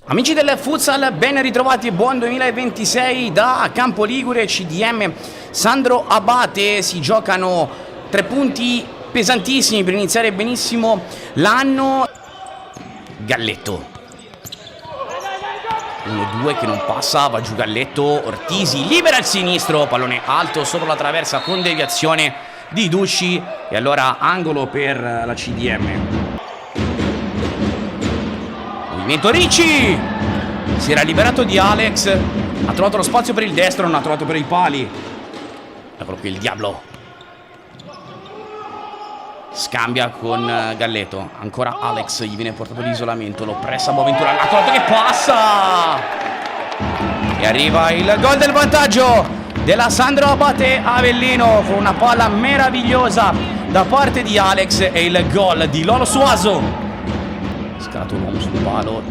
Amici del futsal, ben ritrovati e buon 2026 da Campo Ligure, CDM Sandro Abate. Si giocano 3 punti pesantissimi per iniziare benissimo l'anno. Galletto 1-2 che non passa, va giù Galletto, Ortisi libera il sinistro, pallone alto sopra la traversa con deviazione di Ducci e allora angolo per la CDM. Movimento Ricci, si era liberato di Alex, ha trovato lo spazio per il destro, non ha trovato per i pali. Eccolo qui il Diablo, scambia con Galletto, ancora Alex, gli viene portato l'isolamento, lo pressa Boaventura, l'ha trovato che passa e arriva il gol del vantaggio della Sandro Abate Avellino con una palla meravigliosa da parte di Alex e il gol di Lolo Suazo. Scalato l'uomo sul palo,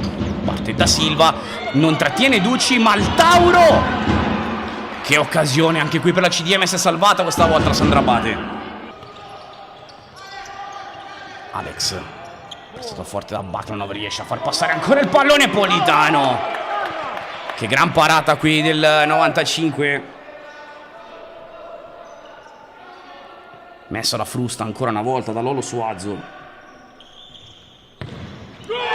parte da Silva, non trattiene Ducci, ma il Tauro, che occasione anche qui per la CDM, si è salvata questa volta la Sandro Abate. Alex è stato forte da Baclanov, riesce a far passare ancora il pallone. Politano, che gran parata qui del 95, messa la frusta ancora una volta da Lolo Suazo.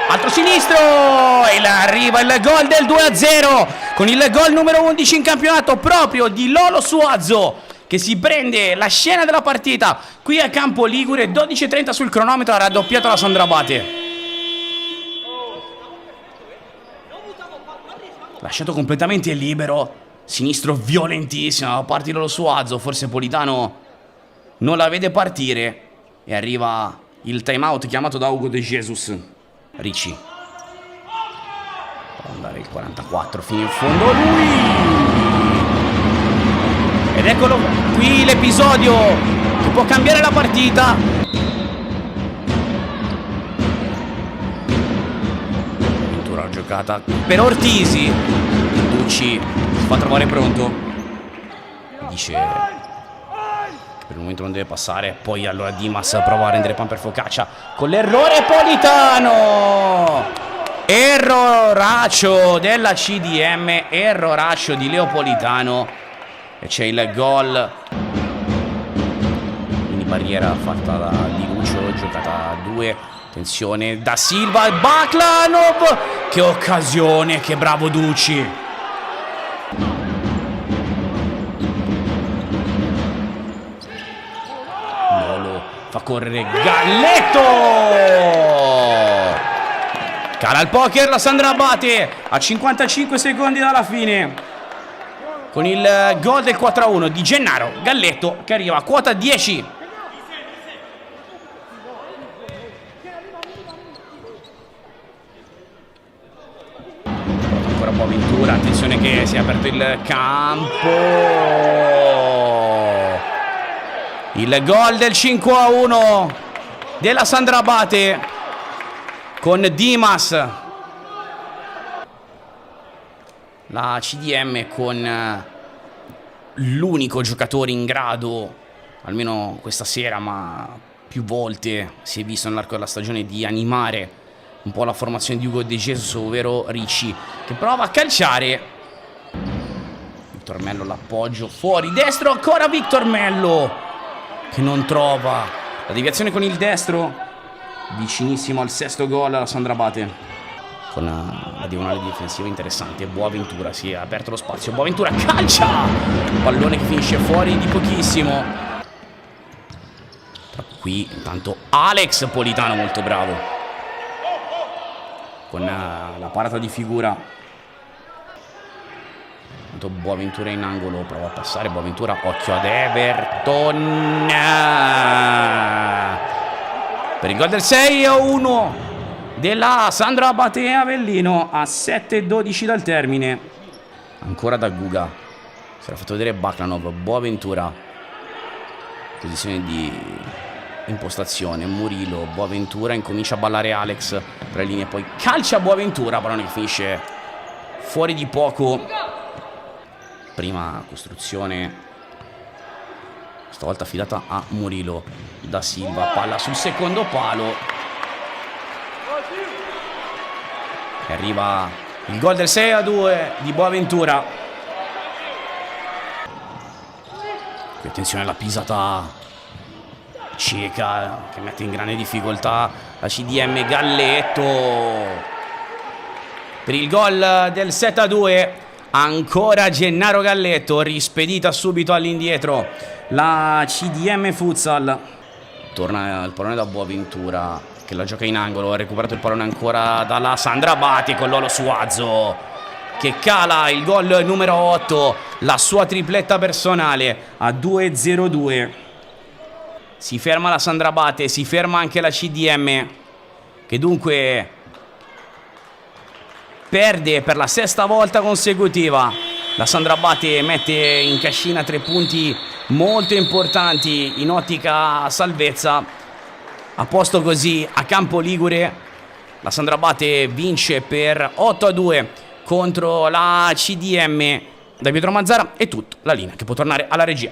Altro sinistro e arriva il gol del 2-0 con il gol numero 11 in campionato proprio di Lolo Suazo, che si prende la scena della partita qui a Campo Ligure. 12:30 sul cronometro, ha raddoppiato la Sandro Abate. Lasciato completamente libero, sinistro violentissimo da parte di Lolo Suazo, forse Politano non la vede partire e arriva il time out chiamato da Hugo De Jesus. Ricci può andare il 44 fino in fondo lui, ed eccolo qui l'episodio che può cambiare la partita. Addirittura giocata per Ortisi, Ducci si fa trovare pronto, dice per il momento non deve passare, poi allora Dimas prova a rendere pan per focaccia con l'errore. Politano, erroraccio della CDM, erroraccio di Leo Politano e c'è il gol. Quindi barriera fatta di Lucio, giocata a 2, attenzione da Silva, Baclanov, che occasione, che bravo Ducci. Fa correre Galletto, cala il poker la Sandro Abate a 55 secondi dalla fine con il gol del 4-1 di Gennaro. Galletto che arriva a quota 10. Ancora Boaventura, attenzione che si è aperto il campo. Il gol del 5-1 della Sandro Abate con Dimas. La CDM con l'unico giocatore in grado, almeno questa sera, ma più volte si è visto nell'arco della stagione, di animare un po' la formazione di Hugo De Jesus, ovvero Ricci, che prova a calciare. Victor Mello l'appoggio fuori destro, ancora Victor Mello che non trova la deviazione con il destro, vicinissimo al 6° gol la Sandro Abate con la diagonale difensiva interessante. Boaventura, si è aperto lo spazio, Boaventura calcia, pallone che finisce fuori di pochissimo. Qui intanto Alex Politano molto bravo con la parata di figura. Boaventura in angolo, prova a passare Boaventura, occhio ad Everton per il gol del 6-1 della Sandro Abate Avellino a 7:12 dal termine. Ancora da Guga, si era fatto vedere Baclanov, Boaventura, posizione di impostazione, Murillo, Boaventura, incomincia a ballare Alex per le linee, poi calcia Boaventura, pallone che finisce fuori di poco. Prima costruzione, stavolta affidata a Murillo, da Silva, palla sul secondo palo e arriva Il gol del 6-2 di Boaventura. Qui attenzione alla pisata cieca che mette in grande difficoltà la CDM. Galletto per il gol del 7-2. Ancora Gennaro Galletto, rispedita subito all'indietro la CDM Futsal. Torna il pallone da Boaventura che la gioca in angolo. Ha recuperato il pallone ancora dalla Sandra Abate con Lolo Suazo che cala il gol numero 8, la sua tripletta personale a 2-0-2. Si ferma la Sandra Abate, si ferma anche la CDM che dunque perde per la sesta volta consecutiva. La Sandra Abate mette in cascina 3 punti molto importanti in ottica salvezza. A posto così a Campo Ligure la Sandra Abate vince per 8-2 contro la CDM. Da Pietro Mazzara è tutto, la linea che può tornare alla regia.